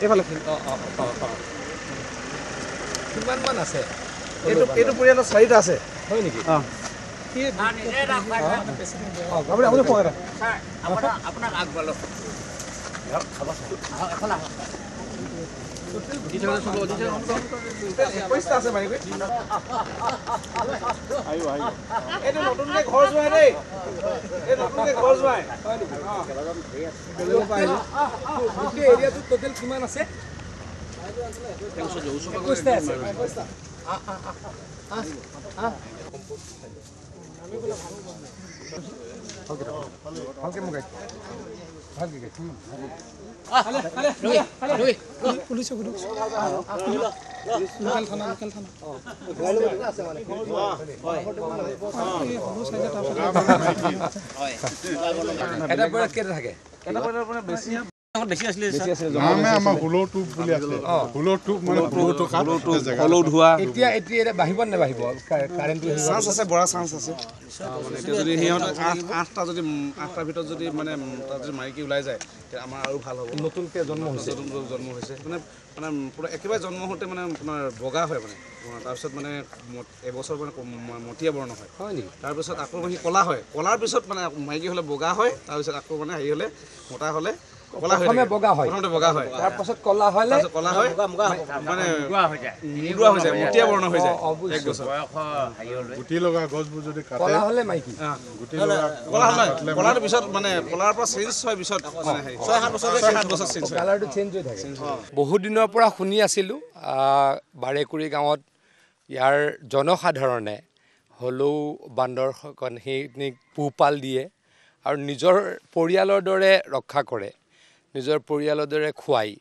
এইফালে কিমান মান আছে এইটো পৰিয়ালৰ 4টা আছে হয় নেকি আপুনি কওক এটা আপোনাক আগবালো আছে মানে এইটো নতুনকৈ ঘৰ যোৱাই দেই এই নতুনকৈ ঘৰ যোৱাই এৰিয়াটোত টোটেল কিমান আছে ভালকে মোক ভালকে থাকে বেছি আছিলে আমাৰ হুলৰটো বুলি আছে হুলৰটো মানে হলৌ ধোৱা এতিয়া বাঢ়িব নে বাঢ়িব কাৰেণ্টটো চান্স আছে বৰা চান্স আছে মানে এতিয়া যদি সিহঁত 8টা যদি 8টাৰ ভিতৰত যদি মানে তাত যদি মাইকী ওলাই যায় তেতিয়া আমাৰ আৰু ভাল হ'ব নতুনকৈ জন্ম হৈছে মানে পুৰা একেবাৰে জন্ম হওঁতে মানে আপোনাৰ বগা হয় মানে তাৰপিছত মানে এবছৰ মানে মটীয়া বৰ্ণ হয় নেকি তাৰপিছত আকৌ সি ক'লা হয় ক'লাৰ পিছত মানে মাইকী হ'লে বগা হয় তাৰপিছত আকৌ মানে হেৰি হ'লে মতা হ'লে প্ৰথমে বগা হয় তাৰ পাছত কলা হয় মানে মুগা হৈ যায় মটীয়া বৰ্ণ হৈ যায় এক বছৰ গুটি লগা গছবোৰ যদি কাটে কলা হ'লে মাইকী গুটি লগা কলাৰ পিছত মানে কলাৰ পৰা চেঞ্জ হয় পিছত মানে 6-7 বছৰ চেঞ্জ হয় কালাৰটো চেঞ্জ হৈ থাকে বহুত দিনৰ পৰা শুনি আছিলোঁ বাৰেকুৰি গাঁৱত ইয়াৰ জনসাধাৰণে হলৌ বান্দৰ সেইখিনিক পোহপাল দিয়ে আৰু নিজৰ পৰিয়ালৰ দৰে ৰক্ষা কৰে নিজৰ পৰিয়ালৰ দৰে খুৱাই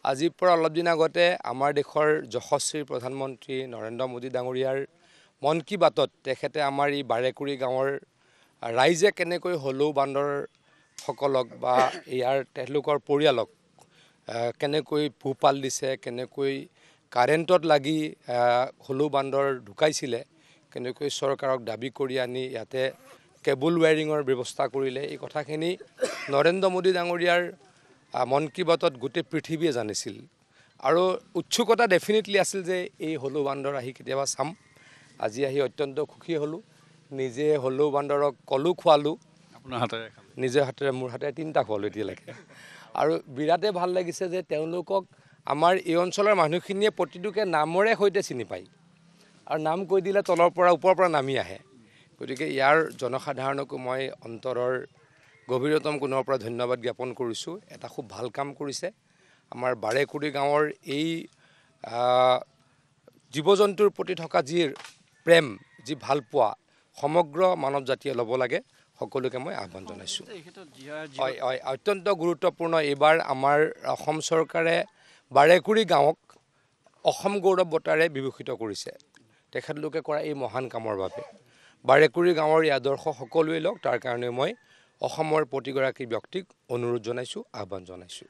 আজিৰ পৰা অলপ দিন আগতে আমাৰ দেশৰ যশস্বী প্ৰধানমন্ত্ৰী নৰেন্দ্ৰ মোদী ডাঙৰীয়াৰ মন কী বাতত তেখেতে আমাৰ এই বাৰেকুৰি গাঁৱৰ ৰাইজে কেনেকৈ হলৌ বান্দৰসকলক বা তেওঁলোকৰ পৰিয়ালক কেনেকৈ পোহপাল দিছে কেনেকৈ কাৰেণ্টত লাগি হলৌ বান্দৰ ঢুকাইছিলে কেনেকৈ চৰকাৰক দাবী কৰি আনি ইয়াতে কেবল ৱায়াৰিঙৰ ব্যৱস্থা কৰিলে এই কথাখিনি নৰেন্দ্ৰ মোদী ডাঙৰীয়াৰ মন কী বাতত গোটেই পৃথিৱীয়ে জানিছিল আৰু উৎসুকতা ডেফিনেটলি আছিল যে এই হলৌ বান্দৰ আহি কেতিয়াবা চাম আজি আহি অত্যন্ত সুখী হ'লোঁ নিজে হলৌ বান্দৰক কলো খোৱালোঁ আপোনাৰ হাতেৰে নিজৰ হাতেৰে মোৰ হাতেৰে 3টা খোৱালোঁ এতিয়ালৈকে আৰু বিৰাটেই ভাল লাগিছে যে তেওঁলোকক আমাৰ এই অঞ্চলৰ মানুহখিনিয়ে প্ৰতিটোকে নামৰে সৈতে চিনি পায় আৰু নাম কৈ দিলে তলৰ পৰা ওপৰৰ পৰা নামি আহে গতিকে ইয়াৰ জনসাধাৰণকো মই অন্তৰৰ গভীৰতম কোণৰ পৰা ধন্যবাদ জ্ঞাপন কৰিছোঁ এটা খুব ভাল কাম কৰিছে আমাৰ বাৰেকুৰি গাঁৱৰ এই জীৱ জন্তুৰ প্ৰতি থকা যি প্ৰেম যি ভাল পোৱা সমগ্ৰ মানৱ জাতিয়ে ল'ব লাগে সকলোকে মই আহ্বান জনাইছোঁ হয় অত্যন্ত গুৰুত্বপূৰ্ণ এইবাৰ আমাৰ অসম চৰকাৰে বাৰেকুৰি গাঁৱক অসম গৌৰৱ বঁটাৰে বিভূষিত কৰিছে তেখেতলোকে কৰা এই মহান কামৰ বাবে বাৰেকুৰি গাঁৱৰ এই আদৰ্শ সকলোৱে লওক তাৰ কাৰণে মই অসমৰ প্ৰতিগৰাকী ব্যক্তিক অনুৰোধ জনাইছোঁ আহ্বান জনাইছোঁ